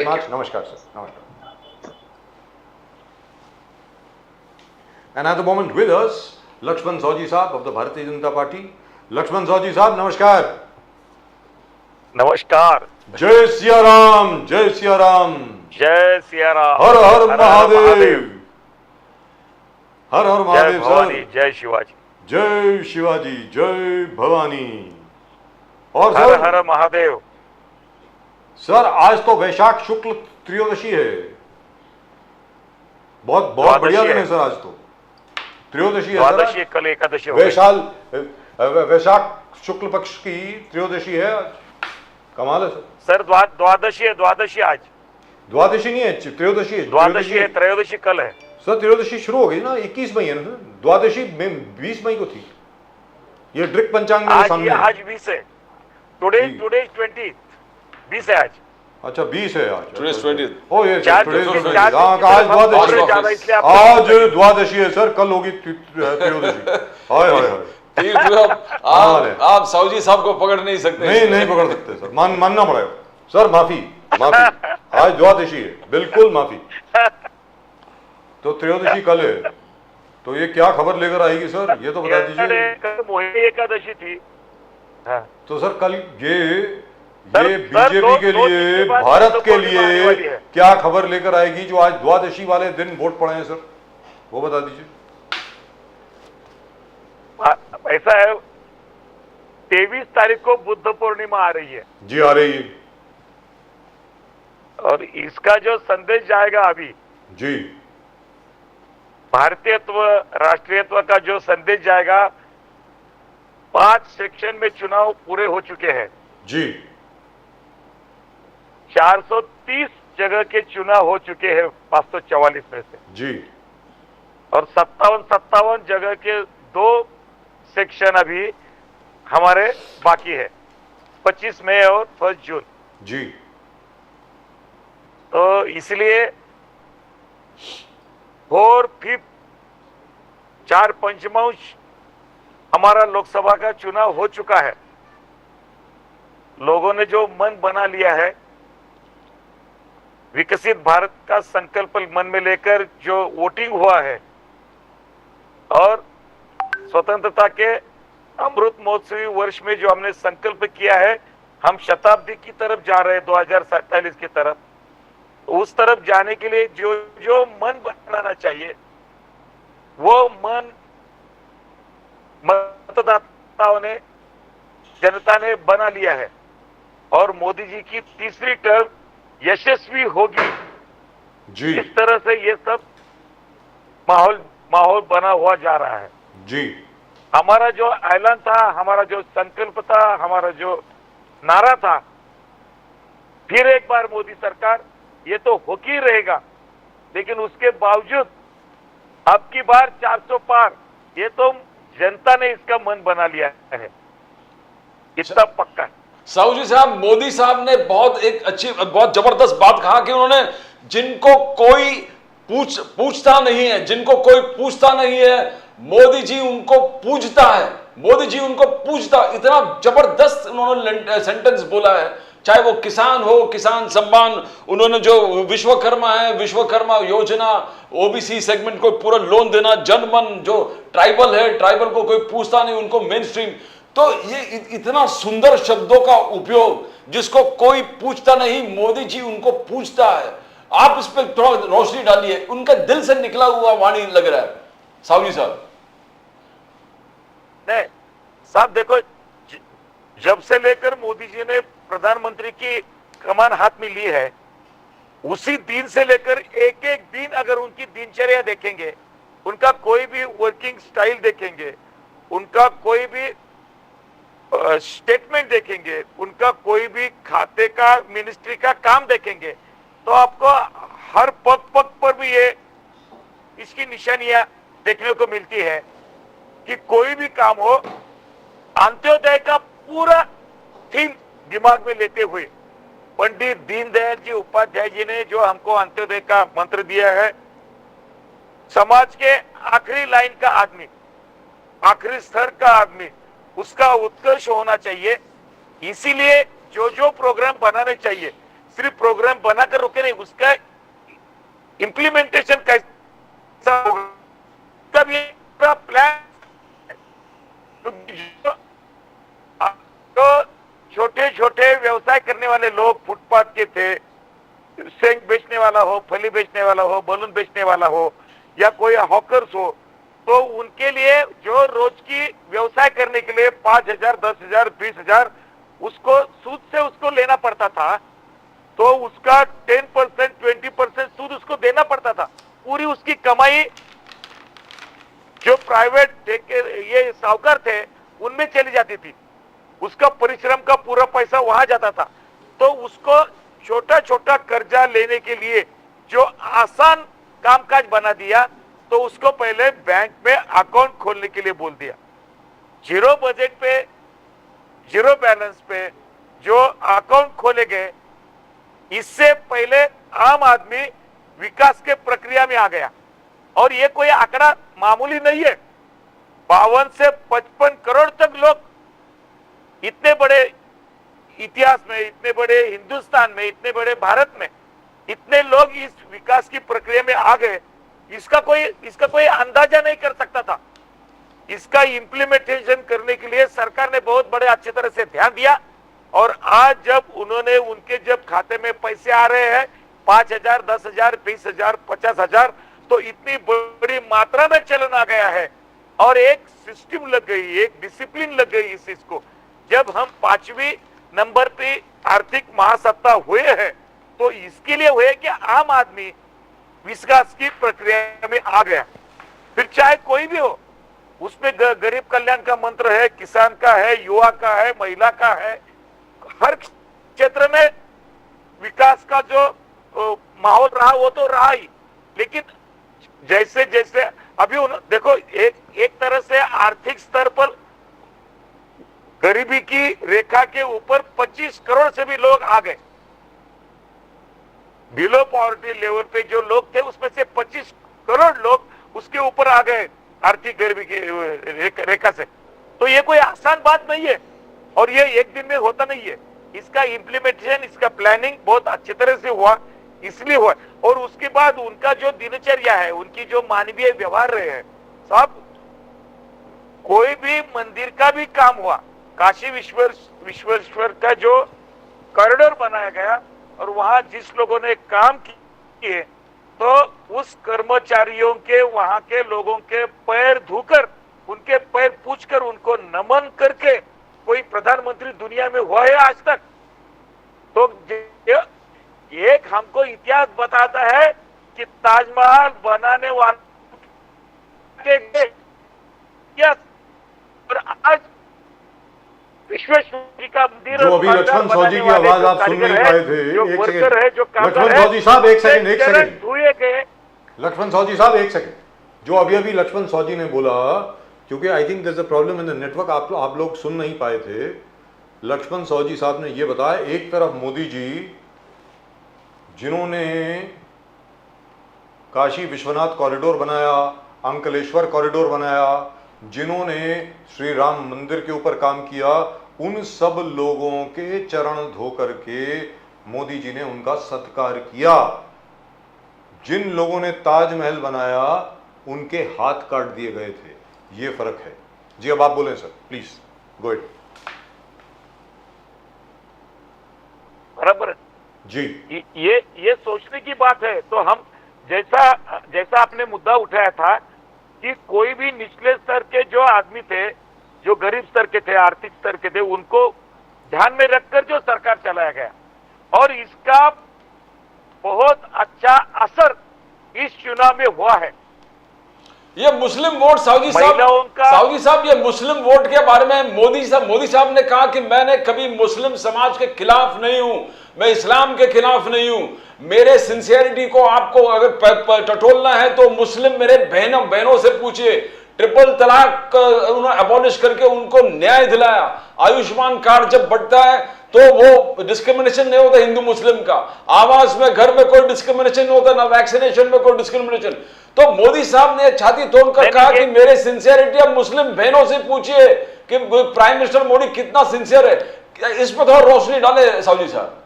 Namaskar, sir. Namaskar. And at the moment with us, Lakshman Saoji Saab of the Bharatiya Janata Party. Lakshman Saoji Saab, Namaskar. नमस्कार. जय सिया राम, जय सिया राम. जय सिया राम. हर हर महादेव. हर हर महादेव भवानी, सर. जय शिवाजी. जय शिवाजी, जय भवानी. और हर सर, हर महादेव. सर आज तो वैशाख शुक्ल त्रयोदशी है. बहुत बहुत बढ़िया दिन है सर. आज तो त्रयोदशी है. द्वादशी, कल एकादशी हो गई. वैशाख शुक्ल पक्ष की त्रयोदशी है आज. कमाल है सर. सर द्वादशी है. द्वादशी आज. द्वादशी नहीं है, त्रयोदशी है. द्वादशी है, त्रयोदशी कल है. सर त्रयोदशी शुरू हो गई ना, 21 मई है ना सर. द्वादशी 20 मई को थी. ये ड्रिक पंचांग में सामने आज 20 है. टुडे 20 20 है आज. अच्छा 20 है आज. Today 20th. ओ ये आज द्वादशी है सर. कल होगी त्रयोदशी. हाय हाय हाय. आप साहूजी साहब को पकड़ नहीं सकते. नहीं पकड़ सकते सर. मानना पड़ेगा सर. माफी. आज द्वादशी है. बिल्कुल माफी. तो त्रयोदशी कल है. तो ये क्या खबर लेकर आएगी सर, ये तो बता दीजिए. कल मोहिनी एकादशी थी. तो सर कल ये बीजेपी के लिए, भारत के लिए क्या खबर लेकर आएगी जो आज द्वादशी वाले दिन वोट पड़े हैं सर, वो बता दीजिए. ऐसा है, 23 तारीख को बुद्ध पूर्णिमा आ रही है. जी आ रही है. और इसका जो संदेश जाएगा अभी, जी भारतीयत्व, राष्ट्रीयत्व का जो संदेश जाएगा, 5 सेक्शन में चुनाव पूरे हो चुके हैं. जी 430 जगह के चुनाव हो चुके हैं 544 में से. जी. और 57 जगह के 2 सेक्शन अभी हमारे बाकी है, 25 मई और 1 जून. जी. तो इसलिए 4/5 4/5 हमारा लोकसभा का चुनाव हो चुका है. लोगों ने जो मन बना लिया है, विकसित भारत का संकल्प मन में लेकर जो वोटिंग हुआ है, और स्वतंत्रता के अमृत महोत्सवी वर्ष में जो हमने संकल्प किया है, हम शताब्दी की तरफ जा रहे हैं, 2047 की तरफ. उस तरफ जाने के लिए जो मन बनाना चाहिए, वो मन मतदाताओं ने, जनता ने बना लिया है. और मोदी जी की तीसरी टर्म यशस्वी होगी. जी. इस तरह से ये सब माहौल बना हुआ जा रहा है. जी. हमारा जो ऐलान था, हमारा जो संकल्प था, हमारा जो नारा था, फिर एक बार मोदी सरकार, ये तो होके ही रहेगा. लेकिन उसके बावजूद अब की बार 400 पार, ये तो जनता ने इसका मन बना लिया है. इतना पक्का है. साहू साहब, मोदी साहब ने बहुत जबरदस्त बात कहा कि उन्होंने जिनको कोई पूछता नहीं है, जिनको कोई पूछता नहीं है, मोदी जी उनको पूजता है. मोदी जी उनको पूजता. इतना जबरदस्त उन्होंने सेंटेंस बोला है. चाहे वो किसान हो, किसान सम्मान, उन्होंने जो विश्वकर्मा है, विश्वकर्मा योजना, ओबीसी सेगमेंट को पूरा लोन देना, जनमन जो ट्राइबल है, ट्राइबल को कोई पूछता नहीं, उनको मेन स्ट्रीम. तो ये इतना सुंदर शब्दों का उपयोग, जिसको कोई पूछता नहीं, मोदी जी उनको पूछता है. आप इस पर थोड़ा रोशनी डालिए. उनका दिल से निकला हुआ वाणी लग रहा है साहू साहब. नहीं साहब, देखो, जब से लेकर मोदी जी ने प्रधानमंत्री की कमान हाथ में ली है, उसी दिन से लेकर एक एक दिन अगर उनकी दिनचर्या देखेंगे, उनका कोई भी वर्किंग स्टाइल देखेंगे, उनका कोई भी स्टेटमेंट देखेंगे, उनका कोई भी खाते का, मिनिस्ट्री का काम देखेंगे, तो आपको हर पग पर भी ये इसकी निशानियां देखने को मिलती है कि कोई भी काम हो, अंत्योदय का पूरा थीम दिमाग में लेते हुए पंडित दीनदयाल जी उपाध्याय जी ने जो हमको अंत्योदय का मंत्र दिया है, समाज के आखिरी लाइन का आदमी, आखिरी स्तर का आदमी, उसका उत्कर्ष होना चाहिए. इसीलिए जो प्रोग्राम बनाने चाहिए, सिर्फ प्रोग्राम बनाकर रुके नहीं, उसका इम्प्लीमेंटेशन कैसा होगा, तब ये पूरा प्लान। तो छोटे छोटे व्यवसाय करने वाले लोग फुटपाथ के थे, सेंग बेचने वाला हो, फली बेचने वाला हो, बलून बेचने वाला हो, या कोई हॉकर्स हो, तो उनके लिए जो रोज की व्यवसाय करने के लिए 5,000, 10,000, 20,000 उसको सूद से उसको लेना पड़ता था, तो उसका 10%, 20% सूद उसको देना पड़ता था। पूरी उसकी कमाई जो प्राइवेट ये साहूकार थे उनमें चली जाती थी, उसका परिश्रम का पूरा पैसा वहां जाता था। तो उसको छोटा छोटा कर्जा लेने के लिए जो आसान कामकाज बना दिया, तो उसको पहले बैंक में अकाउंट खोलने के लिए बोल दिया। जीरो बजट पे, जीरो बैलेंस पे जो अकाउंट खोले गए, इससे पहले आम आदमी विकास के प्रक्रिया में आ गया। और ये कोई आंकड़ा मामूली नहीं है, 52 से 55 करोड़ तक लोग इतने बड़े इतिहास में, इतने बड़े हिंदुस्तान में, इतने बड़े भारत में इतने लोग इस विकास की प्रक्रिया में आ गए, इसका कोई अंदाजा नहीं कर सकता था। इसका इम्प्लीमेंटेशन करने के लिए सरकार ने बहुत बड़े अच्छी तरह से ध्यान दिया। और आज जब उन्होंने उनके जब खाते में पैसे आ रहे हैं 5,000, 10,000, 20,000, 50,000, तो इतनी बड़ी मात्रा में चलन आ गया है और एक सिस्टम लग गई, एक डिसिप्लिन लग गई इस चीज को। जब हम 5वीं नंबर पे आर्थिक महासत्ता हुए हैं, तो इसके लिए हुए कि आम आदमी विकास की प्रक्रिया में आ गया। फिर चाहे कोई भी हो, उसमें गरीब कल्याण का मंत्र है, किसान का है, युवा का है, महिला का है, हर क्षेत्र में विकास का जो माहौल रहा वो तो रहा ही। लेकिन जैसे जैसे अभी देखो, एक तरह से आर्थिक स्तर पर गरीबी की रेखा के ऊपर 25 करोड़ से भी लोग आ गए। बिलो पॉवर्टी लेवल पे जो लोग थे उसमें से 25 करोड़ लोग उसके ऊपर आ गए आर्थिक गरीबी की रेखा से। तो ये कोई आसान बात नहीं है और ये एक दिन में होता नहीं है। इसका इम्प्लीमेंटेशन, इसका प्लानिंग बहुत अच्छी तरह से हुआ, इसलिए हुआ। और उसके बाद उनका जो दिनचर्या है, उनकी जो मानवीय व्यवहार रहे हैं सब, कोई भी मंदिर का भी काम हुआ, काशी विश्वेश्वर का जो कॉरिडोर बनाया गया और वहां जिस लोगों ने काम किए, तो उस कर्मचारियों के, वहां के लोगों के पैर धोकर, उनके पैर पूछकर, उनको नमन करके कोई प्रधानमंत्री दुनिया में हुआ है आज तक? तो एक हमको इतिहास बताता है कि ताजमहल बनाने वाले क्या, और आज विश्वेश्वर का मंदिर, जो अभी लक्ष्मण सौजी की आवाज आप सुन नहीं पाए थे, जो वर्कर है, जो लक्ष्मण सौजी साहब एक सेकंड, धुए गए। लक्ष्मण सौजी साहब एक सेकंड, जो अभी लक्ष्मण सौजी ने बोला, क्योंकि I think there is a problem in the network, आप लोग सुन नहीं पाए थे। लक्ष्मण सौजी साहब ने ये बताया, एक तरफ मोदी जी जिन्होंने काशी विश्वनाथ कॉरिडोर बनाया, अंकलेश्वर कॉरिडोर बनाया, जिन्होंने श्री राम मंदिर के ऊपर काम किया, उन सब लोगों के चरण धो करके मोदी जी ने उनका सत्कार किया। जिन लोगों ने ताजमहल बनाया उनके हाथ काट दिए गए थे। ये फर्क है जी। अब आप बोलें सर, प्लीज गो इट। बराबर जी, ये सोचने की बात है। तो हम जैसा आपने मुद्दा उठाया था कि कोई भी निचले स्तर के जो आदमी थे, जो गरीब स्तर के थे, आर्थिक स्तर के थे, उनको ध्यान में रखकर जो सरकार चलाया गया, और इसका बहुत अच्छा असर इस चुनाव में हुआ है। ये मुस्लिम वोट, साहू साहब, ये मुस्लिम वोट के बारे में मोदी साहब ने कहा कि मैंने कभी मुस्लिम समाज के खिलाफ नहीं हूं, मैं इस्लाम के खिलाफ नहीं हूं। मेरे सिंसियरिटी को आपको अगर टटोलना है तो मुस्लिम मेरे बहनों से पूछिए। ट्रिपल तलाक उन्होंने अबॉलिश करके उनको न्याय दिलाया। आयुष्मान कार्ड जब बढ़ता है तो वो डिस्क्रिमिनेशन नहीं होता हिंदू मुस्लिम का। आवास में, घर में कोई डिस्क्रिमिनेशन नहीं होता, ना वैक्सीनेशन में कोई डिस्क्रिमिनेशन। तो मोदी साहब ने छाती तोड़कर कहा कि मेरे सिंसियरिटी अब मुस्लिम बहनों से पूछिए कि प्राइम मिनिस्टर मोदी कितना सिंसियर है। इस पर थोड़ा रोशनी डाले साहू जी साहब।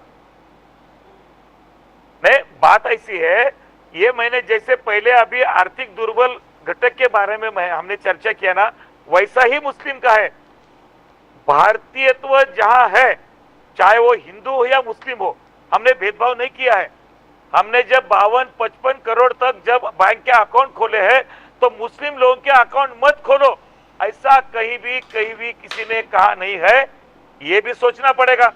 बात ऐसी है, ये मैंने जैसे पहले अभी आर्थिक दुर्बल घटक के बारे में हमने चर्चा किया ना, वैसा ही मुस्लिम का है। भारतीयत्व जहां है, चाहे वो हिंदू हो या मुस्लिम हो, हमने भेदभाव नहीं किया है। हमने जब 52-55 करोड़ तक जब बैंक के अकाउंट खोले हैं, तो मुस्लिम लोगों के अकाउंट मत खोलो, ऐसा कहीं भी किसी ने कहा नहीं है। ये भी सोचना पड़ेगा।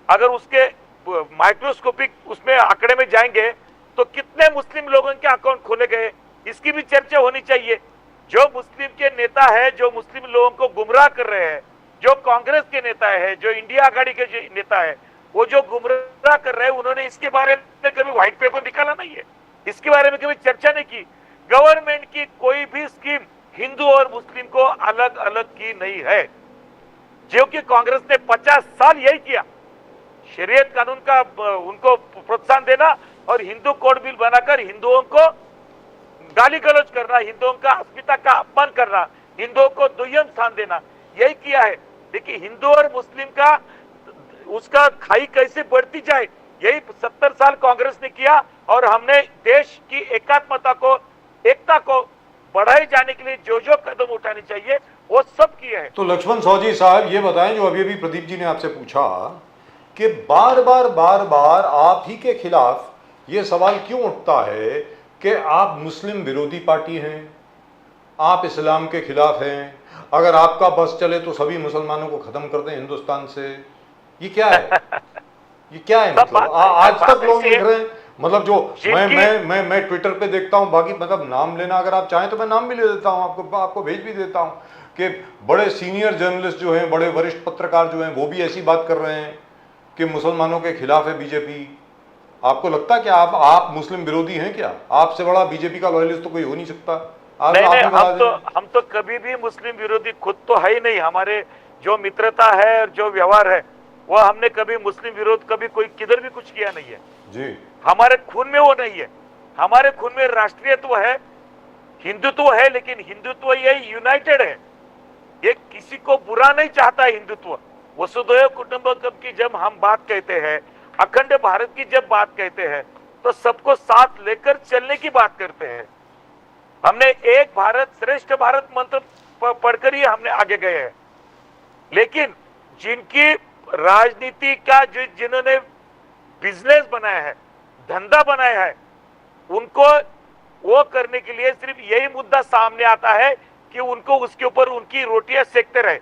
अगर उसके माइक्रोस्कोपिक उसमें आंकड़े में जाएंगे तो कितने मुस्लिम लोगों के अकाउंट खोले गए, इसकी भी चर्चा होनी चाहिए। जो मुस्लिम के नेता है, जो मुस्लिम लोगों को गुमराह कर रहे हैं, जो कांग्रेस के नेता है, जो इंडिया आघाड़ी के जो नेता है, वो जो गुमराह कर रहे हैं, उन्होंने इसके बारे में कभी व्हाइट पेपर निकाला नहीं है, इसके बारे में कभी चर्चा नहीं की। गवर्नमेंट की कोई भी स्कीम हिंदू और मुस्लिम को अलग अलग की नहीं है, जो कि कांग्रेस ने 50 साल यही किया। शरीयत कानून का उनको प्रोत्साहन देना और हिंदू कोड बिल बनाकर हिंदुओं को गाली गलौज करना, हिंदुओं का अस्मिता का अपमान करना, हिंदुओं को दुय्यम स्थान देना, यही किया है। देखिए, हिंदू और मुस्लिम का उसका खाई कैसे बढ़ती जाए, यही 70 साल कांग्रेस ने किया। और हमने देश की एकात्मता को, एकता को बढ़ाए जाने के लिए जो जो कदम उठाने चाहिए वो सब किए हैं। तो लक्ष्मण सौजी साहब ये बताएं, जो अभी प्रदीप जी ने आपसे पूछा कि बार बार आप ही के खिलाफ ये सवाल क्यों उठता है कि आप मुस्लिम विरोधी पार्टी हैं, आप इस्लाम के खिलाफ हैं, अगर आपका बस चले तो सभी मुसलमानों को खत्म कर दें हिंदुस्तान से, ये क्या है? ये क्या है? मतलब आज तक लोग लिख रहे हैं, मतलब जो मैं ट्विटर पे देखता हूं, बाकी मतलब नाम लेना अगर आप चाहें तो मैं नाम भी ले देता हूं, आपको भेज भी देता हूं कि बड़े सीनियर जर्नलिस्ट जो हैं, बड़े वरिष्ठ पत्रकार जो हैं, वो भी ऐसी बात कर रहे हैं कि मुसलमानों के खिलाफ है बीजेपी। आपको लगता है कि आप मुस्लिम विरोधी हैं क्या? आपसे बड़ा बीजेपी का लॉयलिस्ट तो कोई हो नहीं सकता। हम तो कभी भी मुस्लिम विरोधी खुद तो है ही नहीं। हमारे जो मित्रता है और जो व्यवहार है, वो हमने कभी मुस्लिम विरोध कभी कोई किधर भी कुछ किया नहीं है जी। हमारे खून में वो नहीं है। हमारे खून में राष्ट्रीयत्व है, हिंदुत्व है, लेकिन हिंदुत्व ये यूनाइटेड है, ये किसी को बुरा नहीं चाहता है। हिंदुत्व वसुधैव कुटुंबकम की जब हम बात कहते हैं, अखंड भारत की जब बात कहते हैं, तो सबको साथ लेकर चलने की बात करते हैं। हमने एक भारत श्रेष्ठ भारत मंत्र पढ़कर ही हमने आगे गए हैं। लेकिन जिनकी राजनीति का जिन्होंने बिजनेस बनाया है, धंधा बनाया है, उनको वो करने के लिए सिर्फ यही मुद्दा सामने आता है कि उनको उसके ऊपर उनकी रोटियां सेकते रहे,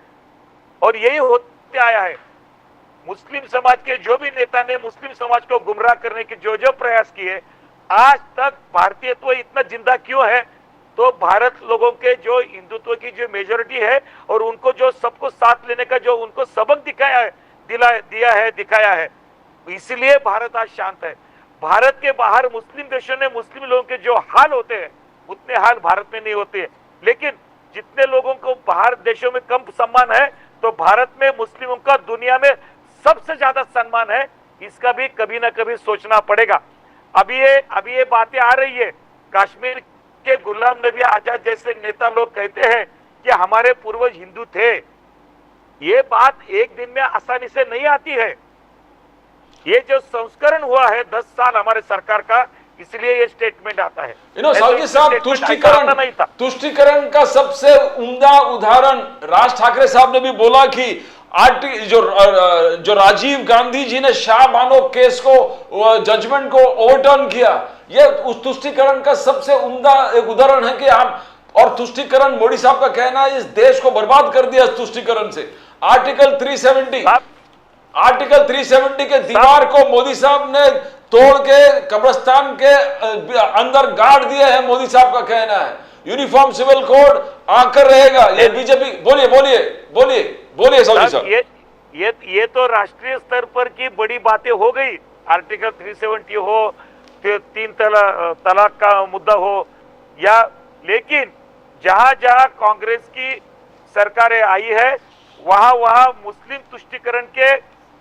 और यही होते आया है। मुस्लिम समाज के जो भी नेता ने मुस्लिम समाज को गुमराह करने के जो जो प्रयास किए, आज तक भारतीयत्व इतना जिंदा क्यों है? तो भारत लोगों के जो हिंदुत्व की जो मेजोरिटी है और उनको जो सबको साथ लेने का जो उनको सबक दिखाया है, इसलिए भारत आज शांत है। भारत के बाहर मुस्लिम देशों में मुस्लिम लोगों के जो हाल होते हैं, उतने हाल भारत में नहीं होते हैं। लेकिन जितने लोगों को बाहर देशों में कम सम्मान है, तो भारत में मुस्लिमों का दुनिया में सबसे ज्यादा सम्मान है। इसका भी कभी ना कभी सोचना पड़ेगा। अभी ये बातें आ रही है, कश्मीर के गुलाम नबी आजाद जैसे नेता लोग कहते हैं कि हमारे पूर्वज हिंदू थे। ये बात एक दिन में आसानी से नहीं आती है। ये जो संस्करण हुआ है 10 साल हमारे सरकार का, इसलिए ये स्टेटमेंट आता है। साहब, तुष्टिकरण का सबसे उम्दा उदाहरण राज ठाकरे साहब ने भी बोला कि जो राजीव गांधी जी ने शाह बानो केस को, जजमेंट को ओवरटर्न किया, ये उस तुष्टिकरण का सबसे उम्दा एक उदाहरण है कि आप, और तुष्टिकरण, मोदी साहब का कहना है, इस देश को बर्बाद कर दिया तुष्टिकरण से। आर्टिकल 370 के दीवार को मोदी साहब ने तोड़ के कब्रिस्तान के अंदर गाड़ दिए हैं, मोदी साहब का कहना है। यूनिफॉर्म सिविल कोड आकर रहेगा, ये बीजेपी। बोलिए सौजी साहब। ये तो राष्ट्रीय स्तर पर की बड़ी बातें हो गई। आर्टिकल 370 हो, फिर 3 तलाक का मुद्दा हो, या लेकिन जहां जहां कांग्रेस की सरकारें आई है, वहां मुस्लिम तुष्टिकरण के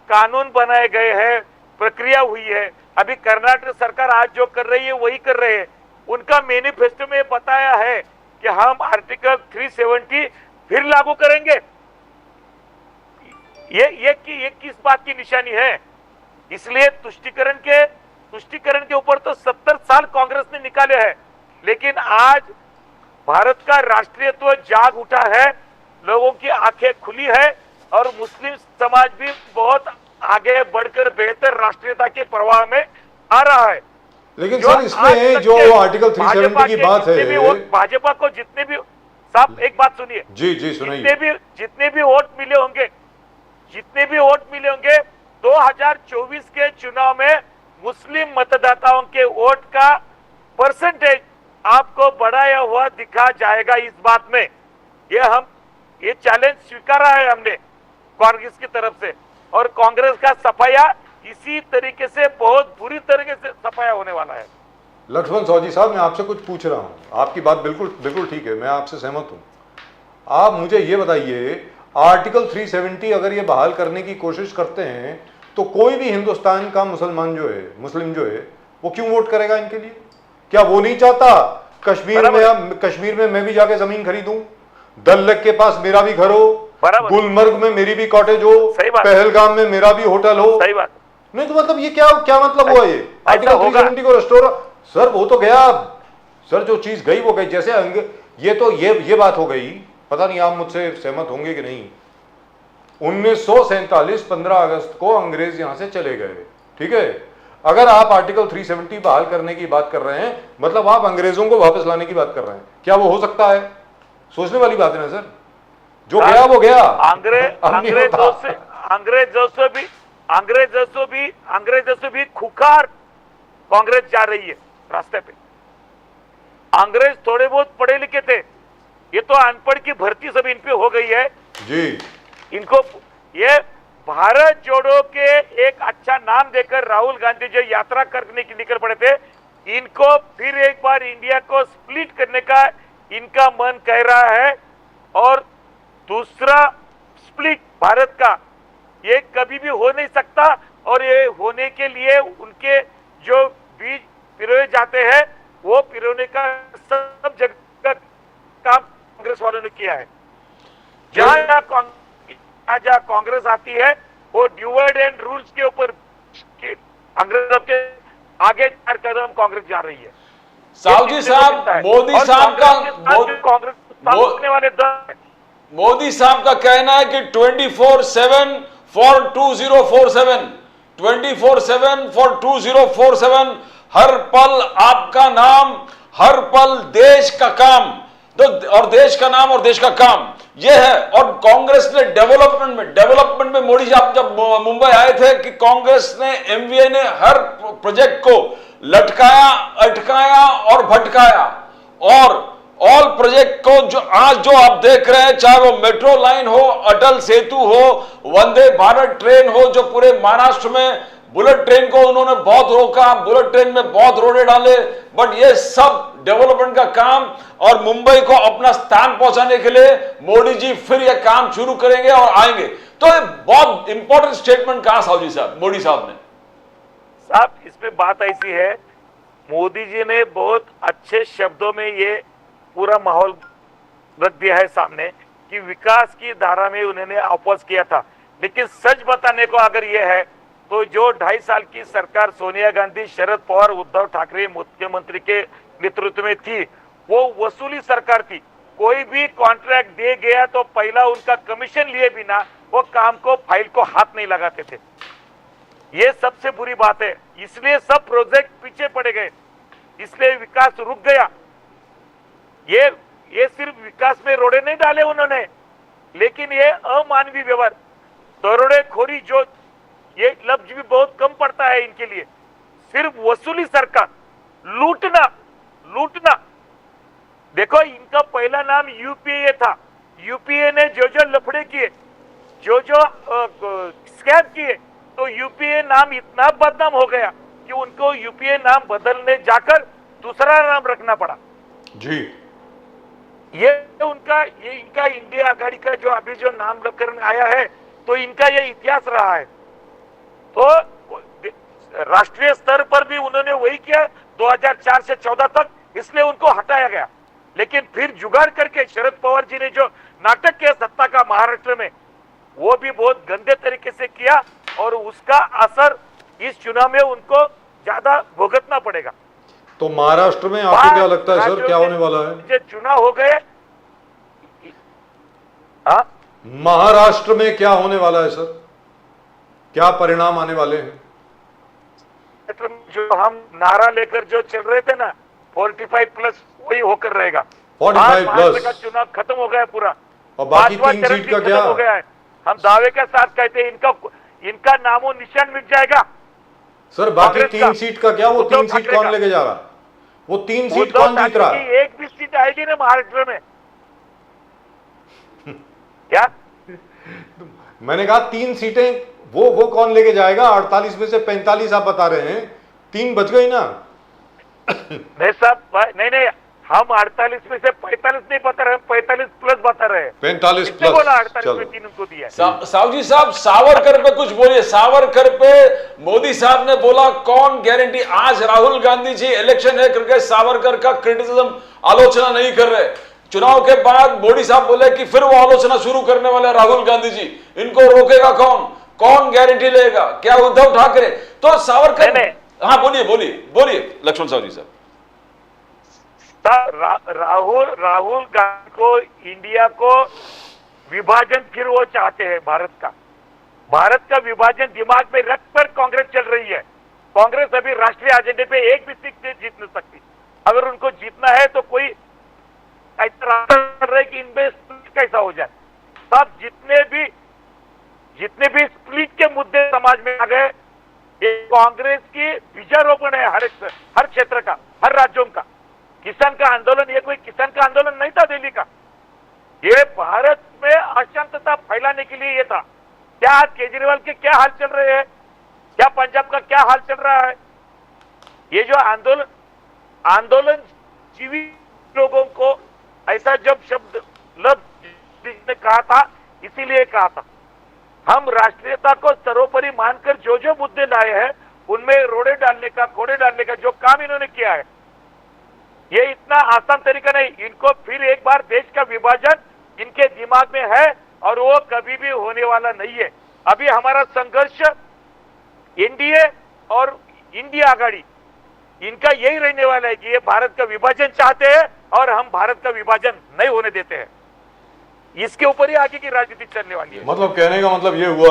कानून बनाए गए हैं, प्रक्रिया हुई है। अभी कर्नाटक सरकार आज जो कर रही है वही कर रहे हैं। उनका मैनिफेस्टो में बताया है कि हम आर्टिकल 370 फिर लागू करेंगे। ये किस बात की निशानी है? इसलिए तुष्टिकरण के ऊपर तो निकाले हैं, लेकिन आज भारत का राष्ट्रीयत्व जाग उठा है, लोगों की आंखें खुली है और मुस्लिम समाज भी बहुत आगे बढ़कर बेहतर राष्ट्रीयता के प्रवाह में आ रहा है। लेकिन सर इसमें जो आर्टिकल 370 की बात है, भाजपा को जितने भी, साहब एक बात सुनिए, जी जी सुनिए, जितने भी वोट मिले होंगे 2024 के चुनाव में मुस्लिम मतदाताओं के वोट का परसेंटेज आपको बढ़ाया हुआ दिखा जाएगा। इस बात में ये चैलेंज स्वीकारा है हमने कांग्रेस की तरफ से, और कांग्रेस का सफाया इसी तरीके से बहुत बुरी तरीके से सफाया होने वाला है। लक्ष्मण सौजी साहब, मैं आपसे कुछ पूछ रहा हूं, आपकी बात बिल्कुल ठीक है, मैं आपसे सहमत हूं। आप मुझे ये बताइए, आर्टिकल 370 अगर ये बहाल करने की कोशिश करते हैं तो कोई भी हिंदुस्तान का मुसलमान जो है, मुस्लिम जो है, वो क्यों वोट करेगा इनके लिए? क्या वो नहीं चाहता कश्मीर में मैं भी जाके जमीन खरीदूं, डल लेक के पास मेरा भी घर हो, गुलमर्ग में मेरी भी कॉटेज हो, पहलगाम में मेरा भी होटल हो? सही बात नहीं तो मतलब ये क्या मतलब हुआ? ये आर्टिकल 370 को रिस्टोर, सर वो तो गया सर, जो चीज गई वो गई। जैसे ये तो ये बात हो गई, पता नहीं आप मुझसे सहमत होंगे कि नहीं, 1947 15 अगस्त को अंग्रेज यहां से चले गए, ठीक है? अगर आप आर्टिकल 370 बहाल करने की बात कर रहे हैं, मतलब आप अंग्रेजों को वापस लाने की बात कर रहे हैं। क्या वो हो सकता है? सोचने वाली बात है ना सर, जो गया वो गया। अंग्रेजों से भी खुखार कांग्रेस जा रही है रास्ते पे। अंग्रेज थोड़े बहुत पढ़े लिखे थे, ये तो अनपढ़ की भर्ती सब इन पे हो गई है जी। इनको ये भारत जोड़ो के एक अच्छा नाम देकर राहुल गांधी जो यात्रा करने की निकल पड़े थे, इनको फिर एक बार इंडिया को स्प्लिट करने का इनका मन कह रहा है। और दूसरा स्प्लिट भारत का ये कभी भी हो नहीं सकता, और ये होने के लिए उनके जो बीज पिरोए जाते हैं वो पिरोने का सब जगह काम कांग्रेस वालों ने किया है। जहां कांग्रेस आती है वो डिवाइड एंड रूल्स के ऊपर अंग्रेजों के आगे 4 कदम कांग्रेस जा रही है। साहू जी साहब, मोदी साहब का कांग्रेस वाले दल, मोदी साहब का कहना है कि 24/7 फॉर 2047, 24/7 फॉर 2047, हर पल आपका नाम, हर पल देश का काम, तो और देश का नाम और देश का काम यह है। और कांग्रेस ने डेवलपमेंट में मोदी जी आप जब मुंबई आए थे कि कांग्रेस ने, एमवीए ने हर प्रोजेक्ट को लटकाया, अटकाया और भटकाया, और ऑल प्रोजेक्ट को जो आप देख रहे हैं, चाहे वो मेट्रो लाइन हो, अटल सेतु हो, वंदे भारत ट्रेन हो, जो पूरे महाराष्ट्र में बुलेट ट्रेन को उन्होंने बहुत रोका, बुलेट ट्रेन में बहुत रोड़े डाले, बट ये सब डेवलपमेंट का काम, और मुंबई को अपना स्थान पहुंचाने के लिए मोदी जी फिर यह काम शुरू करेंगे और आएंगे। तो ये बहुत इंपॉर्टेंट स्टेटमेंट कहा साहू जी साहब, मोदी साहब ने। साहब इसमें बात ऐसी है, मोदी जी ने बहुत अच्छे शब्दों में ये पूरा माहौल रख दिया है सामने कि विकास की धारा में उन्होंने अपोज किया था। लेकिन सच बताने को अगर ये है तो जो 2.5 साल की सरकार सोनिया गांधी, शरद पवार, उद्धव ठाकरे मुख्यमंत्री के नेतृत्व में थी, वो वसूली सरकार थी। कोई भी कॉन्ट्रैक्ट दे गया तो पहला उनका कमीशन लिए बिना वो काम को, फाइल को हाथ नहीं लगाते थे। ये सबसे बुरी बात है, इसलिए सब प्रोजेक्ट पीछे पड़े गए, इसलिए विकास रुक गया। ये सिर्फ विकास में रोड़े नहीं डाले उन्होंने, लेकिन ये अमानवीय व्यवहार, दरोडेखोरी, जो ये लफ्ज भी बहुत कम पड़ता है इनके लिए, सिर्फ वसूली सरकार, लूटना। देखो इनका पहला नाम यूपीए था, यूपीए ने जो लफड़े किए, जो स्कैम किए, तो यूपीए नाम इतना बदनाम हो गया कि उनको यूपीए नाम बदलने जाकर दूसरा नाम रखना पड़ा जी। ये इनका इंडिया आघाड़ी का जो अभी जो नाम रखकर आया है, तो इनका ये इतिहास रहा है। तो राष्ट्रीय स्तर पर भी उन्होंने वही किया 2004 से 14 तक, इसलिए उनको हटाया गया। लेकिन फिर जुगाड़ करके शरद पवार जी ने जो नाटक किया सत्ता का महाराष्ट्र में, वो भी बहुत गंदे तरीके से किया, और उसका असर इस चुनाव में उनको ज्यादा भुगतना पड़ेगा। तो महाराष्ट्र में आपको क्या लगता है सर, क्या होने वाला है? जो चुनाव हो गए, हाँ? महाराष्ट्र में क्या होने वाला है सर, क्या परिणाम आने वाले हैं? जो हम नारा लेकर जो चल रहे थे ना 45+ वही होकर रहेगा। 45+ का चुनाव खत्म हो गया पूरा, और बाकी 3 चरण सीट भी का खत्म क्या? हो गया है। हम दावे के साथ कहते हैं इनका नामो निशान मिट जाएगा। सर बाकी कांग्रेस 3 सीट का क्या? वो 3 उद्धव सीट ठाकरे कौन का। लेके जा रहा? वो 3 सीट उद्धव कौन जीत ठाकरे रहा? की एक भी सीट आएगी ना महाराष्ट्र में क्या? मैंने कहा 3 सीटें वो कौन लेके जाएगा? 48 में से 45 आप बता रहे हैं, 3 बच गई ना। नहीं साहब, नहीं, हम 48 में से 45 नहीं बता रहे, 45+ बता रहे हैं। 45+। किसने बोला 48 चलो में 3 उनको दिया? साहू जी साहब, सावरकर पे कुछ बोलिए। सावरकर पे मोदी साहब ने बोला कौन गारंटी। आज राहुल गांधी जी इलेक्शन है करके सावरकर का क्रिटिसिज्म, आलोचना नहीं कर रहे। चुनाव के बाद मोदी साहब बोले कि फिर वो आलोचना शुरू करने वाले राहुल गांधी जी। इनको रोकेगा कौन गारंटी लेगा? क्या उद्धव ठाकरे? तो सावरकर, हाँ बोलिए लक्ष्मण साहू जी साहब। राहुल गांधी को, इंडिया को विभाजन फिर वो चाहते हैं। भारत का विभाजन दिमाग में रख कर कांग्रेस चल रही है। कांग्रेस अभी राष्ट्रीय एजेंडे पे एक भी सीट नहीं जीत नहीं सकती। अगर उनको जीतना है तो कोई ऐसा रास्ता कर रहे कि इनमें स्प्लिट कैसा हो जाए। सब जितने भी स्प्लिट के मुद्दे समाज में आ गए, ये कांग्रेस की बीजारोपण है हर क्षेत्र का, हर राज्यों का। किसान का आंदोलन, ये कोई किसान का आंदोलन नहीं था दिल्ली का, ये भारत में अशांतता फैलाने के लिए ये था। क्या आज केजरीवाल के क्या हाल चल रहे हैं? क्या पंजाब का क्या हाल चल रहा है? ये जो आंदोलन जीवी लोगों को ऐसा जब शब्द ने कहा था, इसीलिए कहा था हम राष्ट्रीयता को सर्वोपरि मानकर जो मुद्दे लाए हैं उनमें रोड़े डालने का, कोड़े डालने का जो काम इन्होंने किया है, ये इतना आसान तरीका नहीं। इनको फिर एक बार देश का विभाजन इनके दिमाग में है और वो कभी भी होने वाला नहीं है। अभी हमारा संघर्ष एनडीए और इंडिया आघाड़ी, इनका यही रहने वाला है कि ये भारत का विभाजन चाहते हैं और हम भारत का विभाजन नहीं होने देते हैं। इसके ऊपर ही आगे की राजनीति चलने वाली है। मतलब कहने का मतलब ये हुआ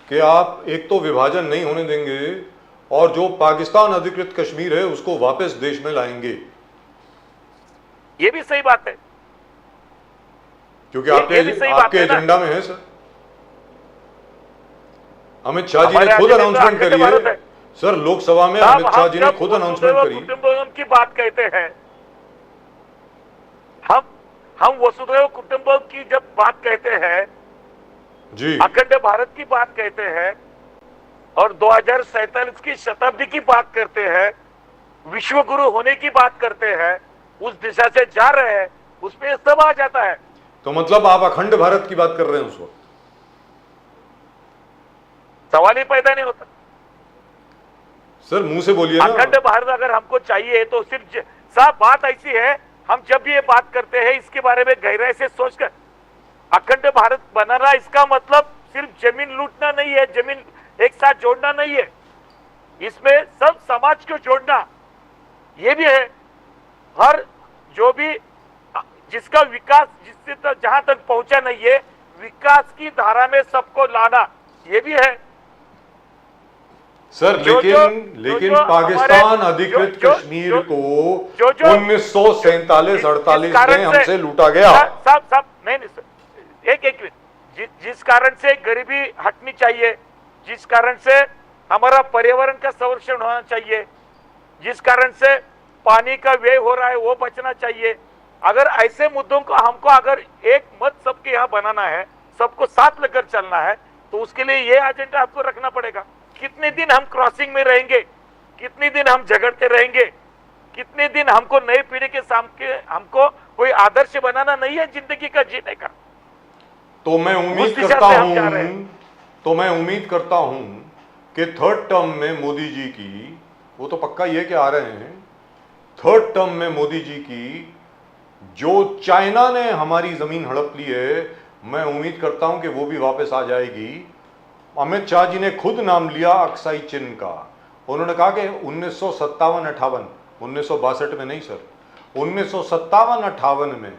कि आप एक तो विभाजन नहीं होने देंगे और जो पाकिस्तान अधिकृत कश्मीर है उसको वापस देश में लाएंगे। ये भी सही बात है, क्योंकि आपके एजेंडा में है सर। अमित शाह जी ने खुद अनाउंसमेंट करी है सर, लोकसभा में अमित शाह जी ने खुद अनाउंसमेंट करी। कुटुंबकम की बात कहते हैं, हम वसुधैव कुटुंबकम की जब बात कहते हैं जी, अखंड भारत की बात कहते हैं और 2047 की शताब्दी की बात करते हैं, विश्व गुरु होने की बात करते हैं, उस दिशा से जा रहे हैं, उसमें सब आ जाता है। तो मतलब आप अखंड भारत की बात कर रहे हैं उस वक्त? सवाल ही पैदा नहीं होता सर, मुंह से बोलिए ना। अखंड भारत अगर हमको चाहिए तो सिर्फ साहब बात ऐसी है, हम जब भी ये बात करते हैं इसके बारे में गहराई से सोचकर, अखंड भारत बनाना इसका मतलब सिर्फ जमीन लूटना नहीं है, जमीन एक साथ जोड़ना नहीं है, इसमें सब समाज को जोड़ना ये भी है। हर जो भी जिसका विकास जिससे तक जहां तक पहुंचा नहीं है, विकास की धारा में सबको लाना ये भी है सर। लेकिन पाकिस्तान अधिकृत कश्मीर को 1947-48 में हमसे लूटा गया। सब नहीं सर, एक मिनट। जिस कारण से गरीबी हटनी चाहिए, जिस कारण से हमारा पर्यावरण का संरक्षण होना चाहिए, जिस कारण से पानी का व्यय हो रहा है वो बचना चाहिए, अगर ऐसे मुद्दों को हमको अगर एक मत सबके यहाँ बनाना है, सबको साथ लेकर चलना है, तो उसके लिए ये एजेंडा आपको रखना पड़ेगा। कितने दिन हम क्रॉसिंग में रहेंगे, कितने दिन हम झगड़ते रहेंगे, कितने दिन हमको नई पीढ़ी के सामने हमको कोई आदर्श बनाना नहीं है जिंदगी का जीने का। तो मैं उम्मीद करता हूं कि थर्ड टर्म में मोदी जी की, वो तो पक्का ये कि आ रहे हैं, थर्ड टर्म में मोदी जी की जो चाइना ने हमारी जमीन हड़प ली है, मैं उम्मीद करता हूं कि वो भी वापस आ जाएगी। अमित शाह जी ने खुद नाम लिया अक्साई चिन का, उन्होंने कहा कि 1957-58, 1962 में नहीं सर, 1957-58 में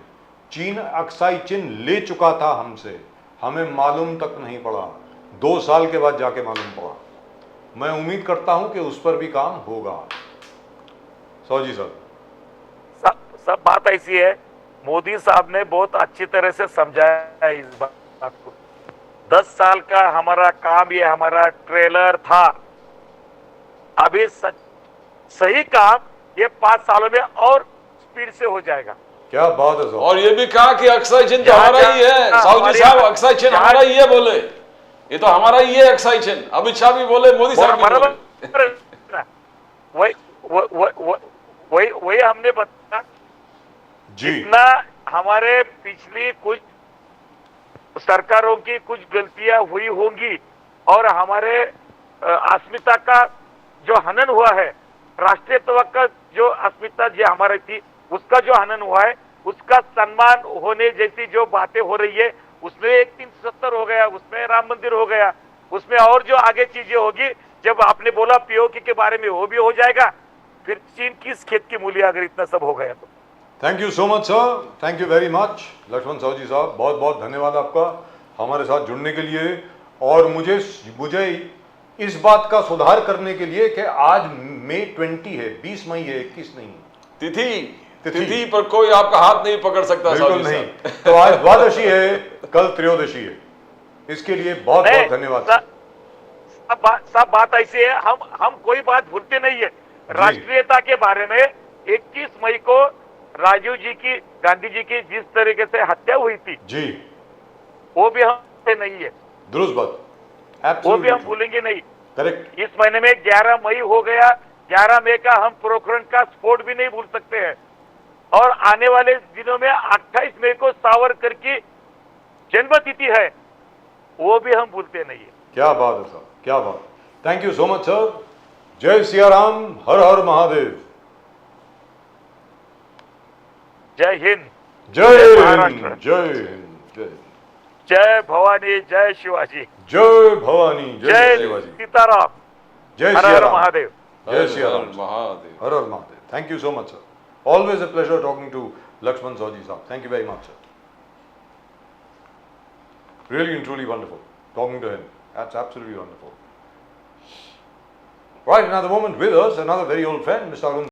चीन अक्साई चिन ले चुका था हमसे, हमें मालूम तक नहीं पड़ा, 2 साल के बाद जाके मालूम पड़ा। मैं उम्मीद करता हूं कि उस पर भी काम होगा। सौजी साहब, सब बात ऐसी है, मोदी साहब ने बहुत अच्छी तरह से समझाया है इस बात को। 10 साल का हमारा काम, ये हमारा ट्रेलर था। अभी सही काम ये 5 सालों में और स्पीड से हो जाएगा। क्या बात है साहब। और ये भी कहा कि अक्साई चिन तो हमारा ही है। साहू जी साहब, अक्साई चिन हमारा ही है बोले, ये तो हमारा ही है अक्साई चिन। अमित शाह भी बोले, मोदी साहब भी बोले। वही हमने बताया। जी, जितना हमारे पिछली कुछ सरकारों की कुछ गलतियां हुई होंगी और हमारे अस्मिता का जो हनन हुआ है, राष्ट्रीयत्व का जो अस्मिता जो हमारी थी उसका जो हनन हुआ है, उसका सम्मान होने जैसी जो बातें हो रही है, उसमें 370 हो गया, उसमें राम मंदिर हो गया, उसमें और जो आगे चीजें होगी, जब आपने बोला पीओके के बारे में वो भी हो जाएगा, फिर चीन किस खेत की मूली अगर इतना सब हो गया तो। Thank you so much sir, thank you very much Laxman Sahu ji साहब, बहुत बहुत धन्यवाद आपका हमारे साथ जुड़ने के लिए, और मुझे इस बात का सुधार करने के लिए कि आज मई 20 है, 20 मई है, 21 नहीं। तिथि पर कोई आपका हाथ नहीं पकड़ सकता। बिल्कुल नहीं। तो आज द्वादशी है, कल त्रयोदशी है, इसके लिए बहुत बहुत धन्यवाद। सब बात ऐसी है, हम कोई बात भूलते नहीं है। राष्ट्रीयता के बारे में 21 मई को राजीव जी की, गांधी जी की जिस तरीके से हत्या हुई थी जी, वो भी हम नहीं है, दुरुस्त बात, वो भी हम भूलेंगे नहीं। करेक्ट। इस महीने में 11 मई हो गया, 11 मई का हम पोखरण का स्फोट भी नहीं भूल सकते हैं, और आने वाले दिनों में 28 मई को सावरकर की जन्मतिथि है, वो भी हम भूलते नहीं है। क्या बात है साहब, क्या बात। Thank you so much sir. जय सिया राम, हर हर महादेव। जय हिंद, जय महाराष्ट्र, हिंद, जय हिंद, जय जय भवानी, जय शिवाजी, जय भवानी, जय शिवाजी, सीताराम, जय हर सिया हर राम, महादेव। जय सिया राम, महादेव, हर हर Mahadev. Thank you so much sir, always a pleasure talking to Lakshman Sahu sir. Thank you very much sir. Really and truly wonderful talking to him. That's absolutely wonderful. Right, another moment with us, another very old friend, Mr. Arun